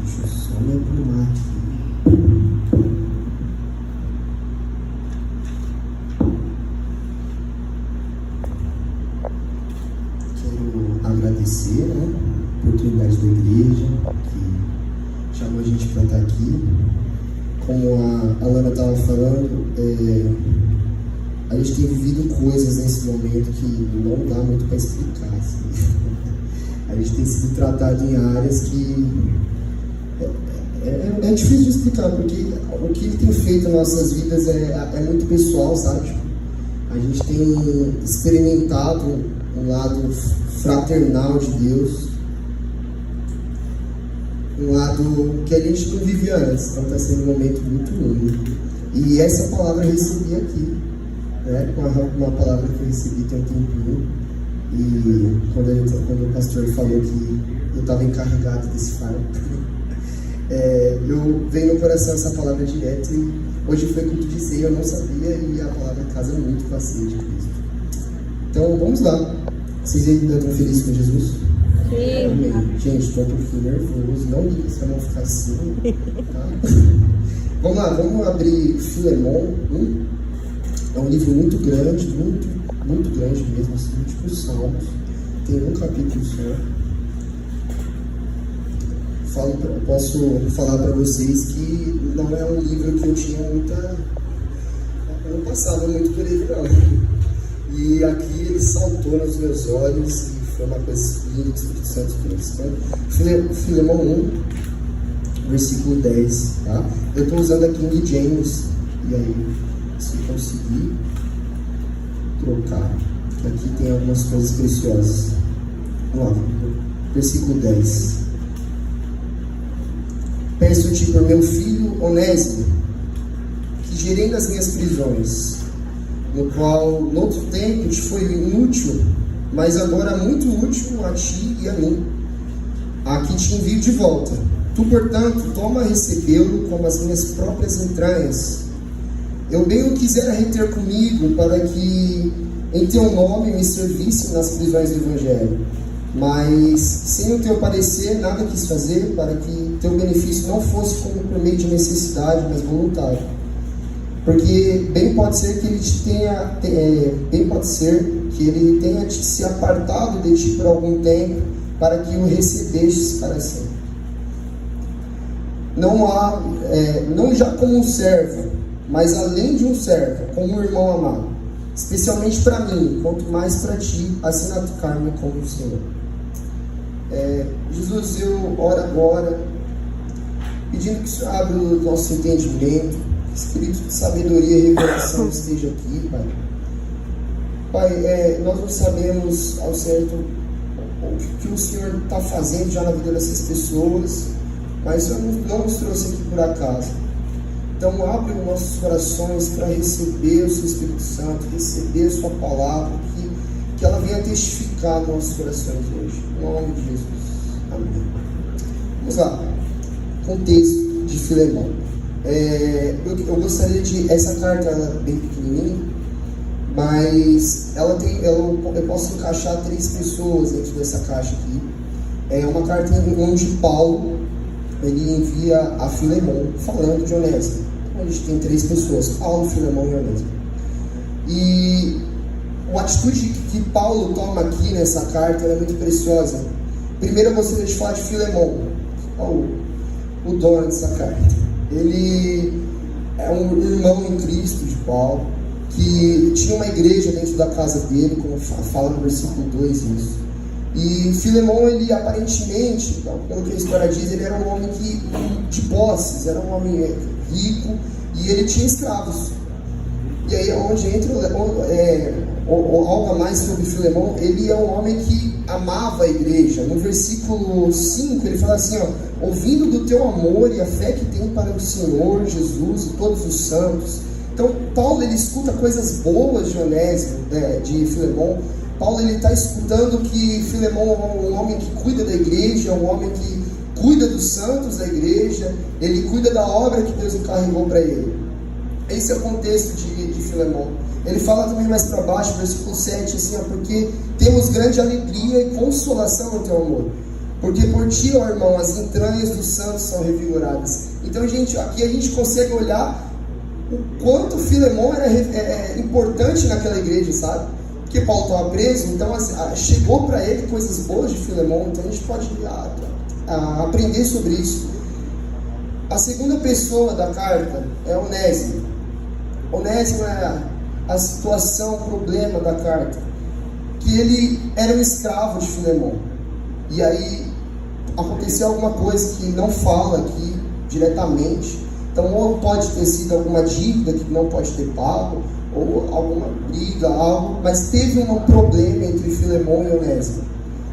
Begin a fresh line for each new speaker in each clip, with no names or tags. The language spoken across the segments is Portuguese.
Deixa eu só me arrumar aqui. Quero agradecer, né, a oportunidade da igreja que chamou a gente para estar aqui. Como a Lana estava falando, a gente tem vivido coisas nesse momento que não dá muito para explicar. Assim. A gente tem sido tratado em áreas que é difícil de explicar, porque o que ele tem feito em nossas vidas é muito pessoal, sabe? A gente tem experimentado um lado fraternal de Deus, um lado que a gente não vivia antes, então está sendo um momento muito único. E essa palavra eu recebi aqui, né? Uma palavra que eu recebi tem um tempinho, e quando o pastor falou que eu estava encarregado desse fardo, eu venho no coração essa palavra direto, e hoje foi culto de ceia, eu não sabia, e a palavra casa muito com a ceia de Cristo. Então vamos lá. Vocês ainda estão felizes com Jesus?
Sim.
Amém. Gente, estou um pouquinho nervoso, não liga se eu não ficar assim, tá? Vamos lá, vamos abrir Filemon 1. É um livro muito grande, muito grande mesmo, assim, tipo Salmos. Tem um capítulo só. Posso falar para vocês que não é um livro que eu tinha muita... Eu não passava muito por ele, não. E aqui ele saltou nos meus olhos e foi uma coisa linda, que o Espírito Santo fez. Então, Filemon 1, versículo 10, tá? Eu estou usando a King James, e aí, se conseguir trocar, aqui tem algumas coisas preciosas. Vamos lá, versículo 10. Peço-te por meu filho Onésimo, que gerei nas minhas prisões, no qual, noutro tempo, te foi inútil, mas agora muito útil a ti e a mim. Aqui te envio de volta. Tu, portanto, toma a recebê-lo como as minhas próprias entranhas. Eu bem o quisera reter comigo, para que em teu nome me servisse nas prisões do Evangelho. Mas, sem o teu parecer, nada quis fazer, para que teu benefício não fosse como por meio de necessidade, mas voluntário. Porque bem pode ser que ele tenha se apartado de ti por algum tempo, para que o recebestes para sempre. Não já como um servo, mas além de um servo, como um irmão amado, especialmente para mim, quanto mais para ti, assim tocar-me como o Senhor. Jesus, eu oro agora, pedindo que o Senhor abra o nosso entendimento, Espírito de sabedoria e revelação esteja aqui, Pai. Pai, nós não sabemos ao certo o que o Senhor está fazendo já na vida dessas pessoas, mas o Senhor não nos trouxe aqui por acaso. Então abre os nossos corações para receber o Seu Espírito Santo, receber a Sua palavra, que ela venha testificar nos nossos corações hoje, em nome de Jesus. Amém. Vamos lá, contexto de Filemon. Eu gostaria de... Essa carta ela é bem pequenininha, mas eu posso encaixar 3 pessoas dentro dessa caixa aqui. É uma carta onde Paulo ele envia a Filemon falando de Onésimo. Então a gente tem 3 pessoas: Paulo, Filemon e Onésimo. E a atitude que Paulo toma aqui nessa carta é muito preciosa. Primeiro eu gostaria de falar de Filemon, o dono dessa carta. Ele é um irmão em Cristo de Paulo, que tinha uma igreja dentro da casa dele, como fala no versículo 2 isso. E Filemon, ele aparentemente, pelo que a história diz, ele era um homem de posses, era um homem rico, e ele tinha escravos. E aí é onde entra algo a mais sobre Filemon. Ele é um homem que amava a igreja. No versículo 5 ele fala assim, ouvindo do teu amor e a fé que tem para o Senhor Jesus e todos os santos. Então Paulo ele escuta coisas boas de Onésimo, de Filemon. Paulo ele está escutando que Filemon é um homem que cuida da igreja, é um homem que cuida dos santos da igreja, ele cuida da obra que Deus encarregou para ele. Esse é o contexto de Filemon. Ele fala também mais para baixo, versículo 7, assim, porque temos grande alegria e consolação no teu amor. Porque por ti, ó irmão, as entranhas dos santos são revigoradas. Então, gente, aqui a gente consegue olhar o quanto Filemon era importante naquela igreja, sabe? Porque Paulo estava preso, então chegou para ele coisas boas de Filemon, então a gente pode aprender sobre isso. A segunda pessoa da carta é Onésimo. Onésimo é a situação, o problema da carta, que ele era um escravo de Filemon. E aí aconteceu alguma coisa que não fala aqui diretamente. Então, ou pode ter sido alguma dívida que não pode ter pago, ou alguma briga, algo, mas teve um problema entre Filemon e Onésimo.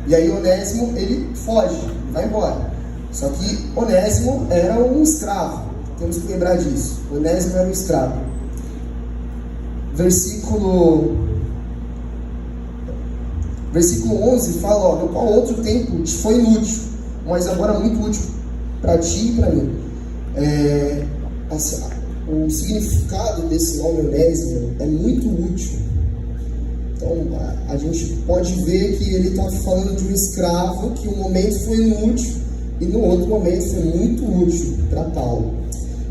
E aí Onésimo, ele foge, vai embora. Só que Onésimo era um escravo, temos que lembrar disso. Onésimo era um escravo. Versículo 11 fala, ó, no qual outro tempo te foi inútil, mas agora muito útil para ti e para mim. O significado desse nome Onésimo é muito útil. Então a gente pode ver que ele está falando de um escravo que um momento foi inútil e no outro momento foi muito útil para Paulo.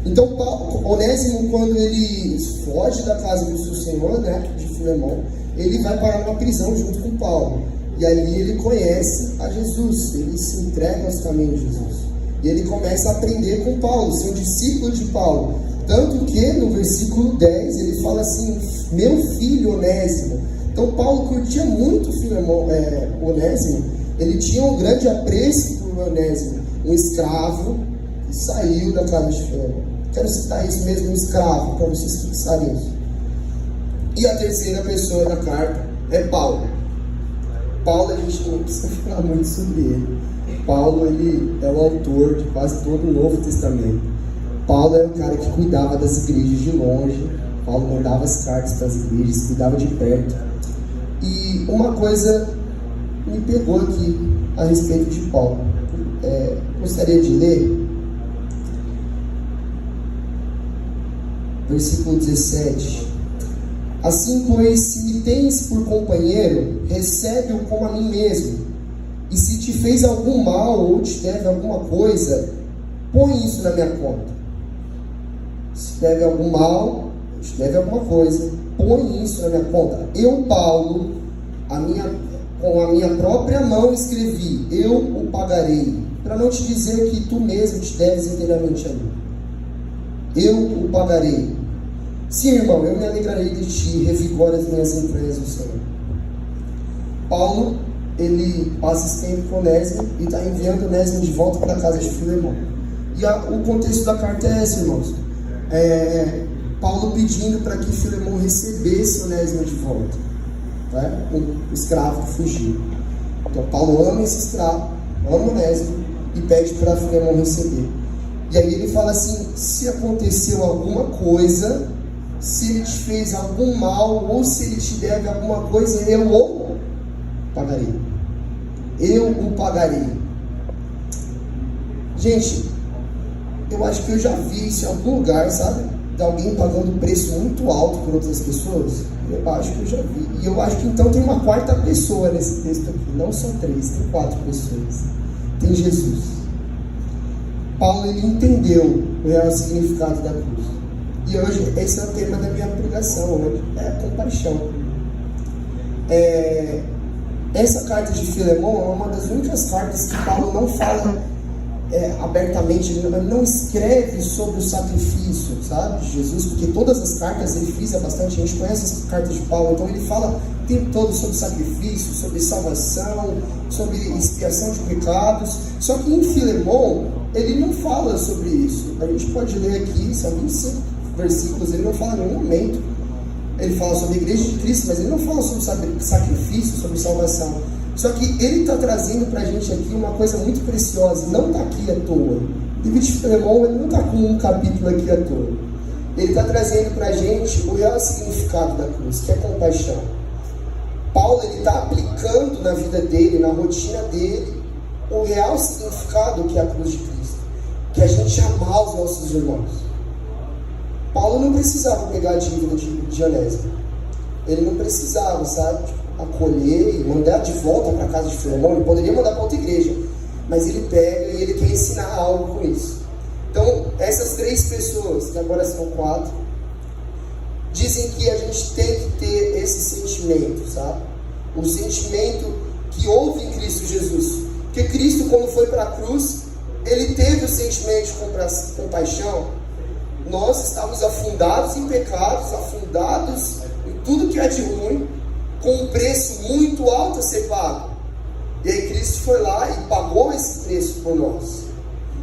Então Onésimo, quando ele foge da casa do seu senhor, né, de Filemon, ele vai parar numa prisão junto com Paulo. E ali ele conhece a Jesus, ele se entrega aos caminhos de Jesus. E ele começa a aprender com Paulo, ser um discípulo de Paulo. Tanto que no versículo 10 ele fala assim, meu filho Onésimo. Então Paulo curtia muito Onésimo, ele tinha um grande apreço por Onésimo, um escravo que saiu da casa de Filemon. Quero citar isso mesmo, um escravo, para vocês fixarem isso. E a terceira pessoa da carta é Paulo. Paulo, a gente não precisa falar muito sobre ele. Paulo, ele é o autor de quase todo o Novo Testamento. Paulo era o cara que cuidava das igrejas de longe. Paulo mandava as cartas para as igrejas, cuidava de perto. E uma coisa me pegou aqui a respeito de Paulo. Gostaria de ler versículo 17. Assim, pois, se me tens por companheiro, recebe-o como a mim mesmo. E se te fez algum mal ou te deve alguma coisa, põe isso na minha conta. Se deve algum mal, ou te deve alguma coisa, põe isso na minha conta. Eu, Paulo, com a minha própria mão escrevi, eu o pagarei, para não te dizer que tu mesmo te deves inteiramente a mim. Eu o pagarei. Sim, irmão, eu me alegrarei de ti, revigora as minhas entranhas do Senhor. Paulo, ele passa esse tempo com Onésimo e está enviando Onésimo de volta para a casa de Filemon. E o contexto da carta é esse, irmãos. Paulo pedindo para que Filemon recebesse Onésimo de volta, tá? O escravo que fugiu. Então Paulo ama esse escravo, ama Onésimo e pede para Filemon receber. E aí ele fala assim, se aconteceu alguma coisa, se ele te fez algum mal, ou se ele te deve alguma coisa, eu o pagarei. Eu o pagarei. Gente, eu acho que eu já vi isso em algum lugar, sabe? De alguém pagando um preço muito alto por outras pessoas. Eu acho que eu já vi. E eu acho que então tem uma quarta pessoa nesse texto aqui. Não são três, tem 4 pessoas. Tem Jesus. Paulo, ele entendeu o real significado da cruz. E hoje, esse é o tema da minha pregação, hoje, é a compaixão. Essa carta de Filemon é uma das únicas cartas que Paulo não fala abertamente, ele não escreve sobre o sacrifício, sabe, de Jesus, porque todas as cartas ele frisa bastante, a gente conhece as cartas de Paulo, então ele fala o tempo todo sobre sacrifício, sobre salvação, sobre expiação de pecados, só que em Filemon, ele não fala sobre isso. A gente pode ler aqui, são 25 versículos, ele não fala em nenhum momento, ele fala sobre a igreja de Cristo, mas ele não fala sobre sacrifício, sobre salvação. Só que ele está trazendo para a gente aqui uma coisa muito preciosa, não está aqui à toa. O livro de Filemon, ele não está com um capítulo aqui à toa. Ele está trazendo para a gente o real significado da cruz, que é compaixão. Paulo está aplicando na vida dele, na rotina dele, o real significado que é a cruz de Cristo, que é a gente amar os nossos irmãos. Paulo não precisava pegar a dívida de Onésimo. Ele não precisava, sabe, acolher e mandar de volta para a casa de Filemon. Ele poderia mandar para outra igreja. mas ele pega e ele quer ensinar algo com isso. Então, essas 3 pessoas, que agora são 4, dizem que a gente tem que ter esse sentimento, sabe? O sentimento que houve em Cristo Jesus. Porque Cristo, quando foi para a cruz, ele teve o sentimento de compaixão. Nós estávamos afundados em pecados, afundados em tudo que é de ruim, com um preço muito alto a ser pago. E aí Cristo foi lá e pagou esse preço por nós.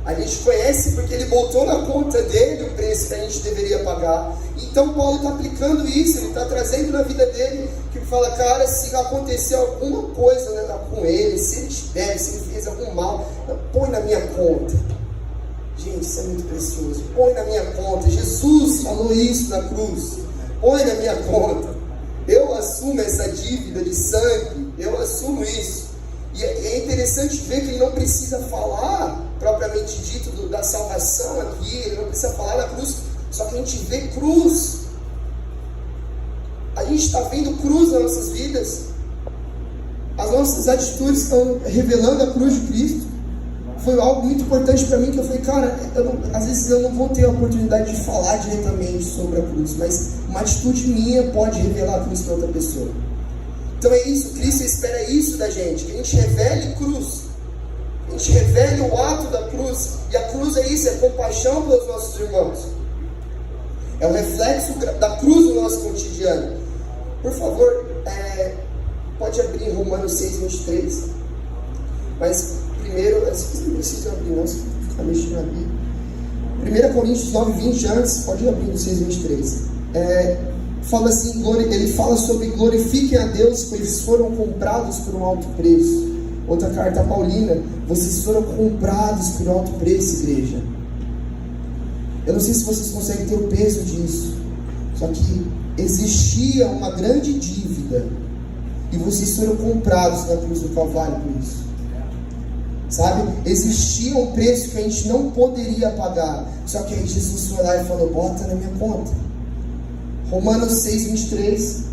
A gente conhece porque ele botou na conta dele o preço que a gente deveria pagar. Então Paulo está aplicando isso, ele está trazendo na vida dele, que fala, cara, se acontecer alguma coisa, né, com ele, se ele tiver, se ele fez algum mal, põe na minha conta. Gente, isso é muito precioso. Põe na minha conta. Jesus falou isso na cruz. Põe na minha conta. Eu assumo essa dívida de sangue. Eu assumo isso. E é interessante ver que ele não precisa falar, propriamente dito, da salvação aqui. Ele não precisa falar da cruz. Só que a gente vê cruz. A gente está vendo cruz nas nossas vidas. As nossas atitudes estão revelando a cruz de Cristo. Foi algo muito importante para mim, que eu falei, cara, às vezes eu não vou ter a oportunidade de falar diretamente sobre a cruz, mas uma atitude minha pode revelar a cruz para outra pessoa. Então é isso, Cristo espera isso da gente, que a gente revele cruz, a gente revele o ato da cruz, e a cruz é isso, é compaixão pelos nossos irmãos, é o reflexo da cruz no nosso cotidiano. Por favor, pode abrir em Romanos 6:23, mas primeiro, vocês não precisam abrir, não, você ficar mexendo na Bíblia. 1 Coríntios 9:20, antes, pode abrir no 6:23. Fala assim, ele fala sobre glorifiquem a Deus, pois eles foram comprados por um alto preço. Outra carta paulina, vocês foram comprados por um alto preço, igreja. Eu não sei se vocês conseguem ter o peso disso, só que existia uma grande dívida, e vocês foram comprados na cruz do Calvário por isso. Sabe? Existia um preço que a gente não poderia pagar. Só que aí Jesus foi lá e falou, bota na minha conta. Romanos 6:23.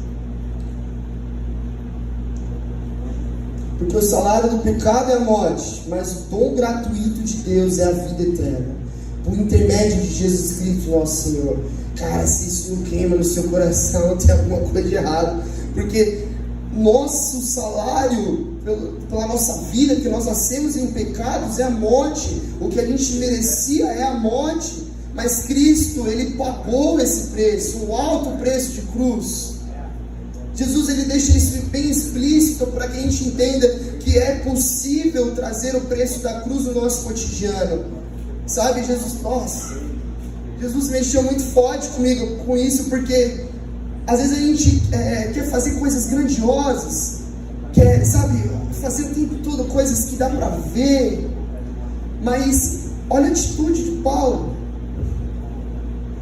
Porque o salário do pecado é a morte, mas o dom gratuito de Deus é a vida eterna, por intermédio de Jesus Cristo nosso Senhor. Cara, se isso não queima no seu coração, tem alguma coisa de errado. Porque nosso salário pela nossa vida, que nós nascemos em pecados, é a morte. O que a gente merecia é a morte, mas Cristo, ele pagou esse preço, um alto preço de cruz. Jesus, ele deixa isso bem explícito para que a gente entenda que é possível trazer o preço da cruz no nosso cotidiano, sabe? Jesus mexeu muito forte comigo com isso, porque às vezes a gente quer fazer coisas grandiosas, quer, sabe, fazer o tempo todo coisas que dá para ver, mas olha a atitude de Paulo.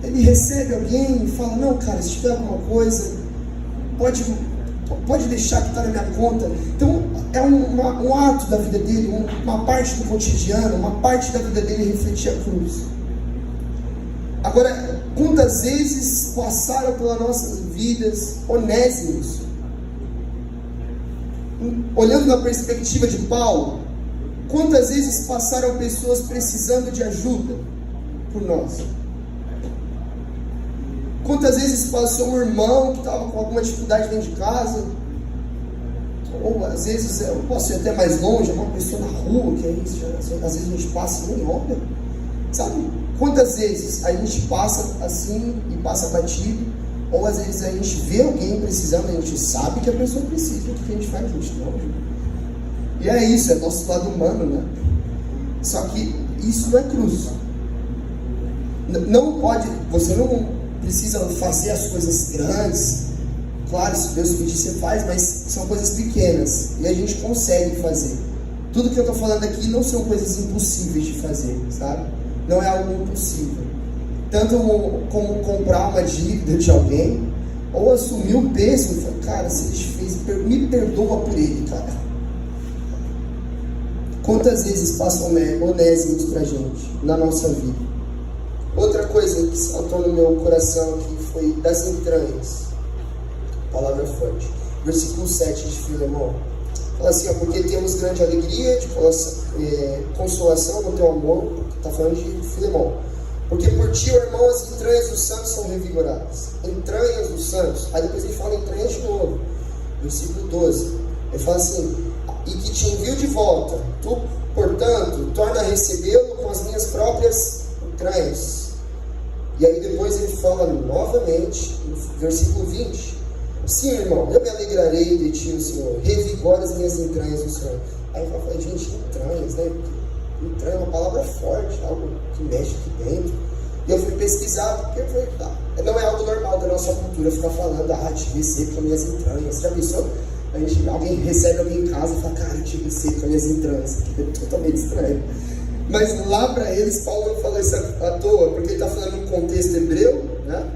Ele recebe alguém e fala, não, cara, se tiver alguma coisa, pode deixar que está na minha conta. Então é um ato da vida dele, uma parte do cotidiano, uma parte da vida dele refletir a cruz. Agora, quantas vezes passaram pelas nossas vidas onésimos? Olhando na perspectiva de Paulo, quantas vezes passaram pessoas precisando de ajuda por nós? Quantas vezes passou um irmão que estava com alguma dificuldade dentro de casa? Ou às vezes, eu posso ir até mais longe, uma pessoa na rua, que é isso, às vezes a gente passa e nem olha, sabe? Quantas vezes a gente passa assim e passa batido, ou às vezes a gente vê alguém precisando, a gente sabe que a pessoa precisa, o que a gente faz? A gente não ajuda. E é isso, é nosso lado humano, né? Só que isso não é cruz. Não pode, você não precisa fazer as coisas grandes. Claro, se Deus pedir, você faz, mas são coisas pequenas e a gente consegue fazer. Tudo que eu estou falando aqui não são coisas impossíveis de fazer, sabe? Não é algo impossível. Tanto como comprar uma dívida de alguém, ou assumir o peso e falar, cara, se ele fez, me perdoa por ele, cara. Quantas vezes passam onésimos pra gente na nossa vida? Outra coisa que saltou no meu coração aqui foi das entranhas. Palavra forte. Versículo 7 de Filemão. Fala assim, ó, porque temos grande alegria de consolação no teu amor, está falando de Filemão. Porque por ti, ó irmão, as entranhas dos santos são revigoradas. Entranhas dos santos. Aí depois ele fala entranhas de novo. Versículo 12. Ele fala assim, e que te envio de volta. Tu, portanto, torna a recebê-lo com as minhas próprias entranhas. E aí depois ele fala novamente, no versículo 20. Sim, irmão, eu me alegrarei de ti, o Senhor. Revigora as minhas entranhas, o Senhor. Aí eu falo, gente, entranhas, né? Entranha é uma palavra forte, algo que mexe aqui dentro. E eu fui pesquisar, porque eu falei, tá, não é algo normal da nossa cultura ficar falando, te recebo com as minhas entranhas. Já pensou? Alguém recebe alguém em casa e fala, cara, eu te recebo com as minhas entranhas. É totalmente estranho. Mas lá para eles, Paulo não falou isso à toa, porque ele está falando num contexto hebreu, né?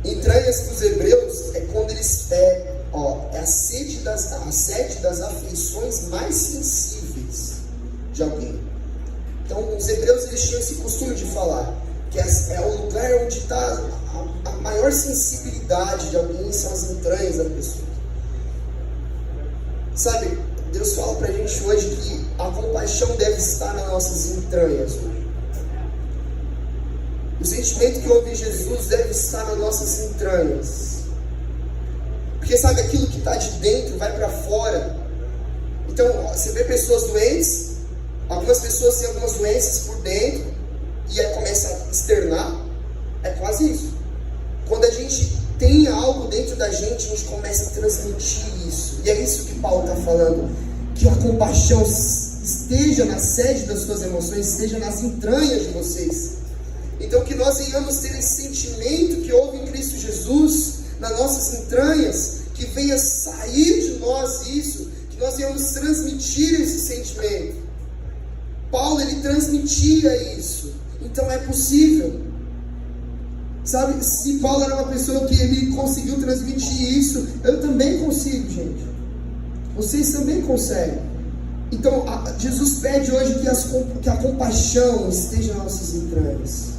Entranhas para os hebreus é quando eles é a sede das afeições mais sensíveis de alguém. Então os hebreus eles tinham esse costume de falar que é o lugar onde está a maior sensibilidade de alguém, são as entranhas da pessoa. Sabe, Deus fala pra gente hoje que a compaixão deve estar nas nossas entranhas hoje. O sentimento que houve em Jesus deve estar nas nossas entranhas. Porque sabe, aquilo que está de dentro vai para fora. Então, você vê pessoas doentes, algumas pessoas têm algumas doenças por dentro, e aí começa a externar. É quase isso. Quando a gente tem algo dentro da gente começa a transmitir isso. E é isso que Paulo está falando. Que a compaixão esteja na sede das suas emoções, esteja nas entranhas de vocês. Então que nós venhamos ter esse sentimento que houve em Cristo Jesus, nas nossas entranhas, que venha sair de nós isso, que nós venhamos transmitir esse sentimento. Paulo, ele transmitia isso. Então é possível. Sabe, se Paulo era uma pessoa que ele conseguiu transmitir isso, eu também consigo, gente. Vocês também conseguem. Então, Jesus pede hoje que a compaixão esteja nas nossas entranhas.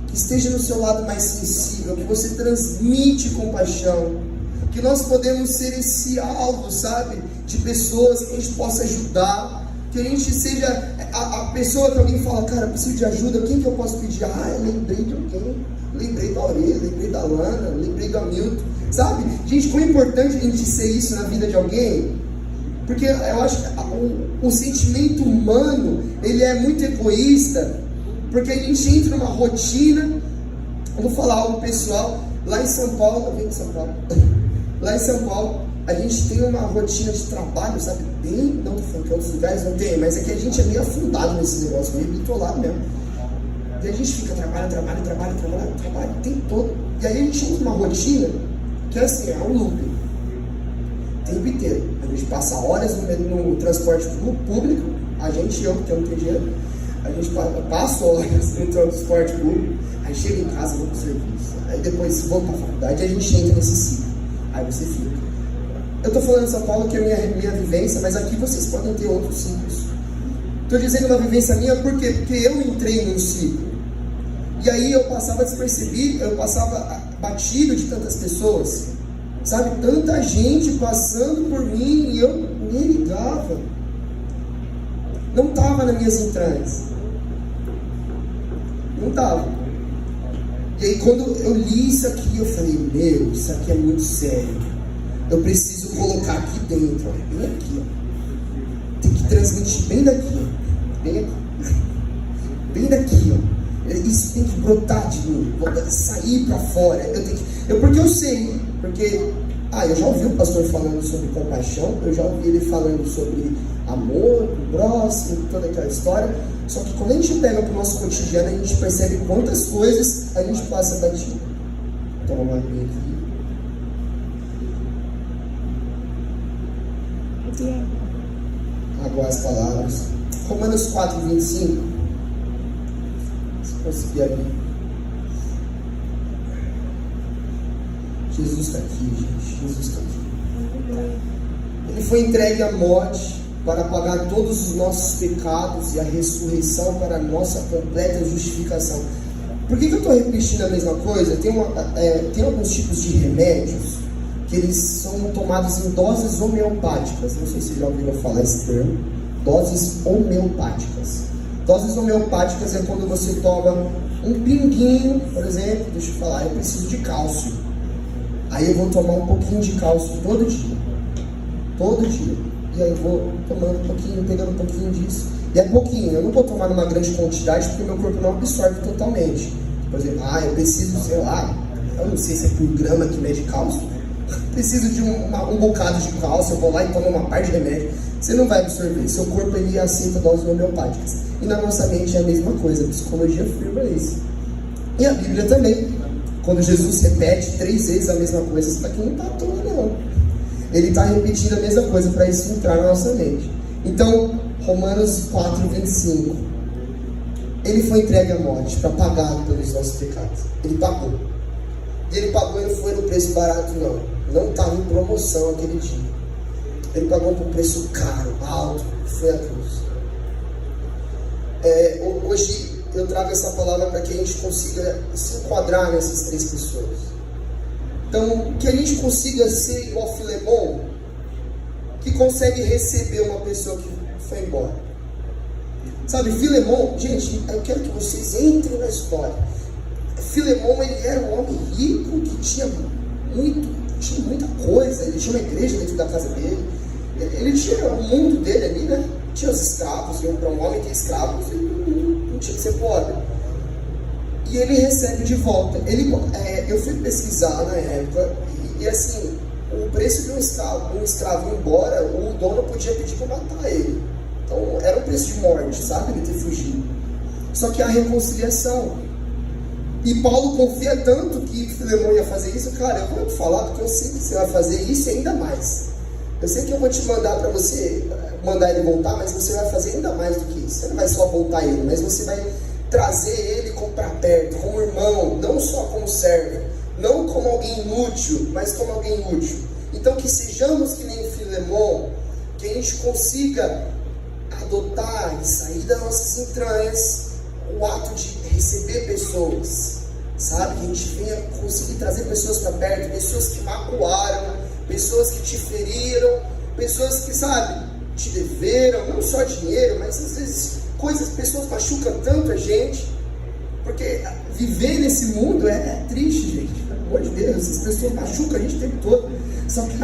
Que esteja no seu lado mais sensível, que você transmite compaixão. Que nós podemos ser esse alvo, sabe, de pessoas que a gente possa ajudar. Que a gente seja a pessoa que alguém fala, cara, eu preciso de ajuda, quem que eu posso pedir? Eu lembrei de alguém. Lembrei da Aurélia, lembrei da Lana, lembrei do Hamilton. Sabe, gente, quão importante a gente ser isso na vida de alguém. Porque eu acho que o sentimento humano, ele é muito egoísta. Porque a gente entra numa rotina. Eu vou falar algo pessoal. Lá em São Paulo, eu venho de São Paulo. Lá em São Paulo, a gente tem uma rotina de trabalho, sabe? Bem, não tô falando que outros lugares não tem, mas é que a gente é meio afundado nesse negócio, meio bitolado mesmo. E a gente fica trabalho o tempo todo. E aí a gente entra numa rotina que é assim, é um looping. O tempo inteiro. A gente passa horas no transporte público, eu que não tenho dinheiro, a gente passa horas no transporte público, aí chega em casa, vou pro serviço, aí depois volta pra faculdade, aí a gente entra nesse ciclo. Aí você fica. Eu tô falando em São Paulo que é minha vivência, mas aqui vocês podem ter outros ciclos. Estou dizendo uma vivência minha por quê? Porque eu entrei num ciclo. E aí eu passava despercebido, eu passava batido de tantas pessoas. Sabe, tanta gente passando por mim e eu nem ligava. Não estava nas minhas entranhas. Não estava. E aí quando eu li isso aqui, eu falei, isso aqui é muito sério. Eu preciso colocar aqui dentro, bem aqui, ó. Tem que transmitir bem daqui, ó. Bem aqui. Bem daqui, ó. Isso tem que brotar de mim, sair para fora. Porque eu sei, porque eu já ouvi o pastor falando sobre compaixão, eu já ouvi ele falando sobre amor, o próximo, toda aquela história. Só que quando a gente pega para o nosso cotidiano, a gente percebe quantas coisas a gente passa batido. Toma uma aguinha aqui. Aguar as palavras. Romanos 4:25. Se conseguir abrir. Jesus está aqui, gente. Jesus está aqui. Ele foi entregue à morte para pagar todos os nossos pecados e a ressurreição para a nossa completa justificação. Por que eu estou repetindo a mesma coisa? Tem alguns tipos de remédios que eles são tomados em doses homeopáticas. Não sei se já ouviram falar esse termo. Doses homeopáticas. Doses homeopáticas é quando você toma um pinguinho, por exemplo, deixa eu falar, eu preciso de cálcio. Aí eu vou tomar um pouquinho de cálcio todo dia. Todo dia. E aí eu vou tomando um pouquinho, pegando um pouquinho disso. E é pouquinho, eu não vou tomar numa grande quantidade porque meu corpo não absorve totalmente. Por exemplo, eu preciso, sei lá, eu não sei se é por grama que mede cálcio. Preciso de um bocado de cálcio, eu vou lá e tomo uma parte de remédio. Você não vai absorver, seu corpo ele aceita doses homeopáticas. E na nossa mente é a mesma coisa, a psicologia afirma isso. E a Bíblia também. Quando Jesus repete 3 vezes a mesma coisa, isso daqui não está à toa não. Ele está repetindo a mesma coisa para isso entrar na nossa mente. Então, Romanos 4:25. Ele foi entregue à morte para pagar pelos nossos pecados. Ele pagou. E ele pagou e não foi no preço barato não. Não estava em promoção aquele dia. Ele pagou por um preço caro, alto, que foi a cruz. Hoje eu trago essa palavra para que a gente consiga se enquadrar nessas 3 pessoas. Então, que a gente consiga ser igual Filemon, que consegue receber uma pessoa que foi embora. Sabe, Filemon, gente, eu quero que vocês entrem na história. Filemon, ele era um homem rico que tinha muita coisa, ele tinha uma igreja dentro da casa dele, ele tinha o mundo dele ali, né? Tinha os escravos, para um homem ter escravos, ele não tinha que ser pobre. E ele recebe de volta. Eu fui pesquisar na época, e assim, o preço de um escravo ir embora, o dono podia pedir para matar ele. Então era um preço de morte, sabe? Ele ter fugido. Só que a reconciliação. E Paulo confia tanto que Filemon ia fazer isso. Cara, eu vou te falar porque eu sei que você vai fazer isso e ainda mais. Eu sei que eu vou te mandar para você mandar ele voltar, mas você vai fazer ainda mais do que isso. Você não vai só voltar ele, mas você vai trazer ele para perto, como irmão, não só como servo, não como alguém inútil, mas como alguém útil. Então que sejamos que nem Filemon, que a gente consiga adotar e sair das nossas entranhas o ato de receber pessoas, sabe? Que a gente venha conseguir trazer pessoas para perto, pessoas que magoaram, pessoas que te feriram, pessoas que, sabe, te deveram, não só dinheiro, mas às vezes pessoas machucam tanto a gente, porque viver nesse mundo é triste, gente, pelo amor de Deus, essas pessoas machucam a gente o tempo todo, só que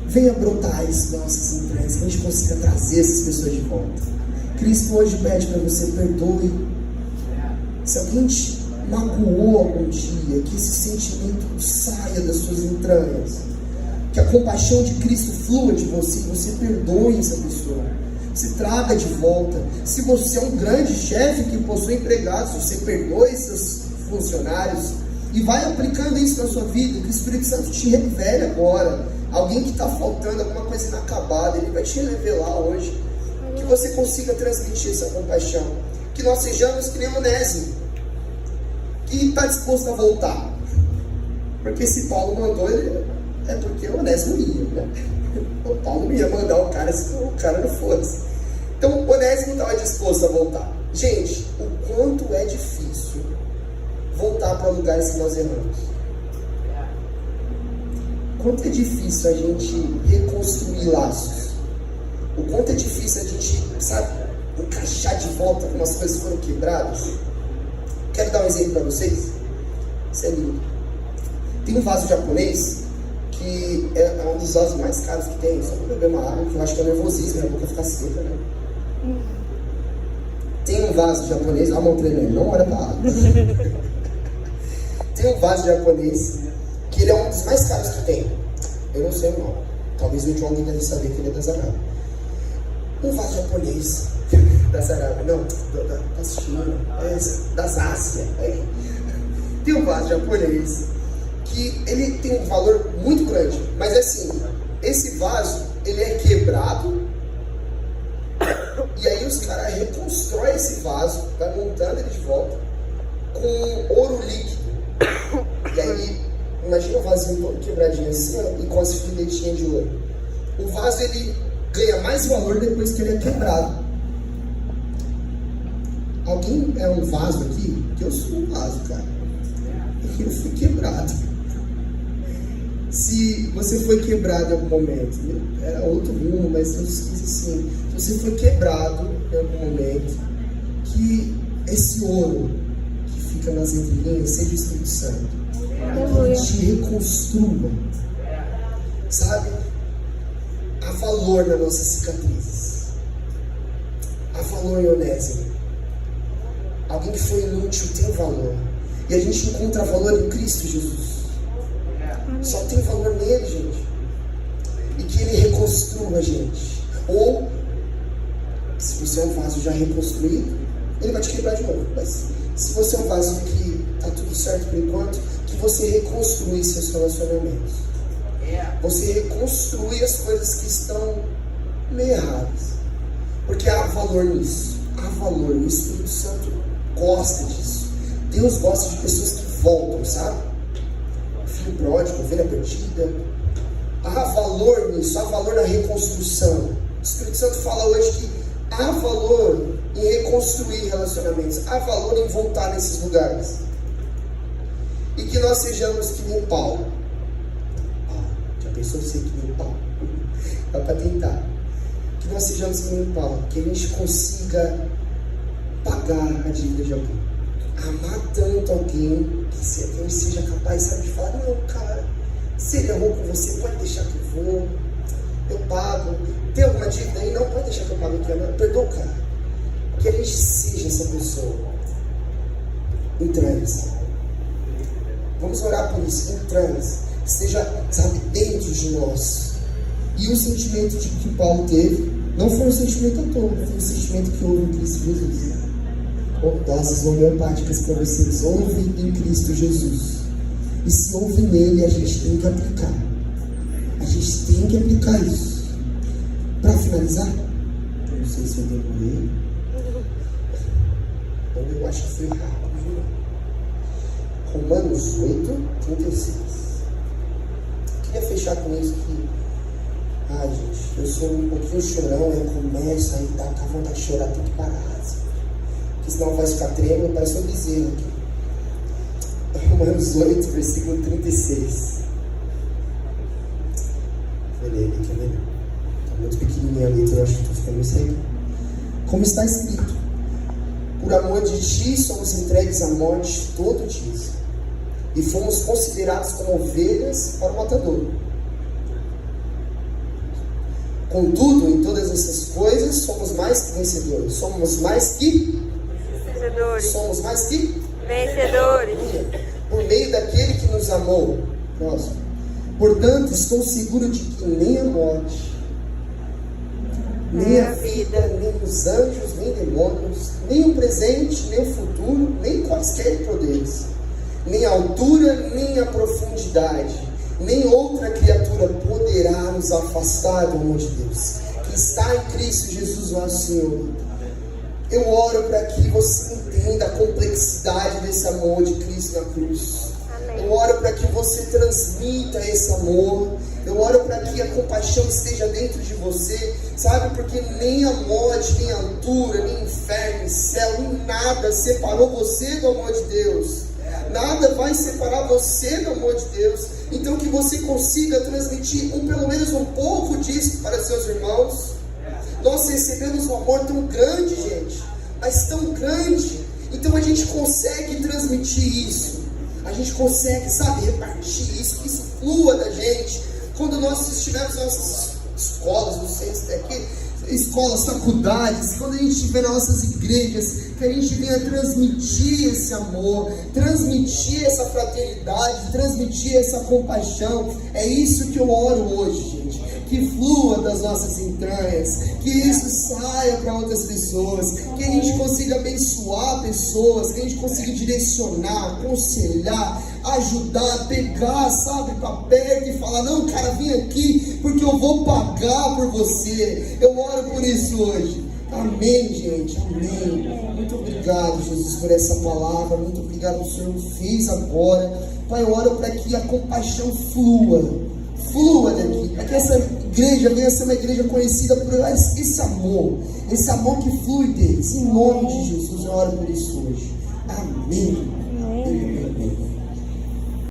venha brotar isso nas nossas entranhas, que a gente consiga trazer essas pessoas de volta. Cristo hoje pede para você, perdoe. Se alguém te magoou algum dia, que esse sentimento saia das suas entranhas, que a compaixão de Cristo flua de você, você perdoe essa pessoa, se traga de volta. Se você é um grande chefe que possui empregados, você perdoe seus funcionários e vai aplicando isso na sua vida, que o Espírito Santo te revele agora. Alguém que está faltando, alguma coisa inacabada, ele vai te revelar hoje. Que você consiga transmitir essa compaixão. Que nós sejamos que nem Onésimo, que está disposto a voltar. Porque se Paulo mandou, ele é porque o Onésimo ia, né? O Paulo não ia mandar o cara se o cara não fosse. Então o Onésimo estava disposto a voltar. Gente, o quanto é difícil voltar para lugares que nós erramos. O quanto é difícil a gente reconstruir laços. O quanto é difícil a gente, sabe, encaixar de volta como as coisas foram quebradas. Quero dar um exemplo para vocês. Isso é lindo. Tem um vaso japonês que é um dos vasos mais caros que tem. Só para beber uma água, que eu acho que é nervosismo, minha boca fica seca, né? Tem um vaso japonês, a mão tremendo, não olha para a água. Tem um vaso japonês que ele é um dos mais caros que tem. Eu não sei o nome. Talvez o John deve saber que ele é da Arábia. Um vaso japonês da Arábia, não, da China, das Ásia. Tem um vaso japonês que ele tem um valor muito grande, mas assim, esse vaso ele é quebrado e aí os caras reconstroem esse vaso, vai montando ele de volta com ouro líquido. E aí imagina um vasinho todo quebradinho assim, ó, e com as filetinhas de ouro. O vaso ele ganha mais valor depois que ele é quebrado. Alguém é um vaso aqui? Que eu sou um vaso, cara. Eu fui quebrado. Se você foi quebrado em algum momento, era outro rumo, mas eu quis assim, se você foi quebrado em algum momento, que esse ouro que fica nas entrelinhas seja o Espírito Santo, que te reconstrua, sabe? Há valor nas nossas cicatrizes, há valor em Onésimo. Alguém que foi inútil tem valor, e a gente encontra valor em Cristo Jesus. Só tem valor nele, gente. E que ele reconstrua a gente. Ou, se você é um vaso já reconstruído, ele vai te quebrar de novo. Mas se você é um vaso que está tudo certo por enquanto, que você reconstrui seus relacionamentos. Você reconstrui as coisas que estão meio erradas. Porque há valor nisso. Há valor. O Espírito Santo gosta disso. Deus gosta de pessoas que voltam, sabe? Filho pródigo, ovelha perdida. Há valor nisso, há valor na reconstrução. O Espírito Santo fala hoje que há valor em reconstruir relacionamentos, há valor em voltar nesses lugares. E que nós sejamos que nem Paulo. Já pensou ser que nem Paulo? Dá para tentar. Que nós sejamos que nem Paulo, que a gente consiga pagar a dívida de alguém. Amar tanto alguém que alguém seja capaz, sabe, de falar: não, cara, se ele errou com você, pode deixar que eu vou, eu pago. Tem alguma dívida aí? Não, pode deixar que eu pago aqui, não, perdoa o cara. Que a gente seja essa pessoa. Entregue-se. Vamos orar por isso. Entregue-se. Seja, sabe, dentro de nós. E o sentimento que Paulo teve não foi um sentimento à toa, foi um sentimento que houve em Cristo Jesus. Doses homeopáticas para vocês. Ouve em Cristo Jesus. E se ouve nele, a gente tem que aplicar. A gente tem que aplicar isso. Para finalizar, não sei se eu demorei. Eu acho que foi rápido. Romanos 8, 36. Queria fechar com isso que, gente, eu sou um pouquinho chorão, eu começo, aí dá vontade de chorar, tem que parar. Senão vai ficar tremendo, parece um bezerro aqui. Romanos 8, versículo 36. Vou ler ele aqui, né? Está muito pequenininha a letra, eu acho que estou ficando cego. Como está escrito: por amor de ti somos entregues à morte todo dia, e fomos considerados como ovelhas para o matador. Contudo, em todas essas coisas somos mais que vencedores. Somos mais que Somos mais que
vencedores
por meio daquele que nos amou. Próximo. Portanto, estou seguro de que nem a morte, nem a vida, nem os anjos, nem demônios, nem o presente, nem o futuro, nem quaisquer poderes, nem a altura, nem a profundidade, nem outra criatura poderá nos afastar do amor de Deus, que está em Cristo Jesus nosso Senhor. Eu oro para que você entenda a complexidade desse amor de Cristo na cruz. Amém. Eu oro para que você transmita esse amor. Eu oro para que a compaixão esteja dentro de você, sabe? Porque nem a morte, nem a altura, nem inferno, nem céu, nem nada separou você do amor de Deus. Nada vai separar você do amor de Deus. Então que você consiga transmitir pelo menos um pouco disso para seus irmãos. Nós recebemos um amor tão grande, gente, mas tão grande. Então a gente consegue transmitir isso. A gente consegue, sabe, repartir isso, que isso flua da gente. Quando nós estivermos nas nossas escolas, não sei se é aqui, escolas, faculdades, quando a gente estiver nas nossas igrejas, que a gente venha transmitir esse amor, transmitir essa fraternidade, transmitir essa compaixão. É isso que eu oro hoje, gente. Que flua das nossas entranhas, que isso saia para outras pessoas, que a gente consiga abençoar pessoas, que a gente consiga direcionar, aconselhar, ajudar, pegar, sabe, para perto e falar: não, cara, vem aqui, porque eu vou pagar por você. Eu oro por isso hoje. Amém, gente, amém. Muito obrigado, Jesus, por essa palavra. Muito obrigado, o Senhor fez agora. Pai, eu oro para que a compaixão flua daqui, para que essa igreja venha a ser uma igreja conhecida por esse amor que flui deles. Em nome de Jesus, eu oro por isso hoje. Amém.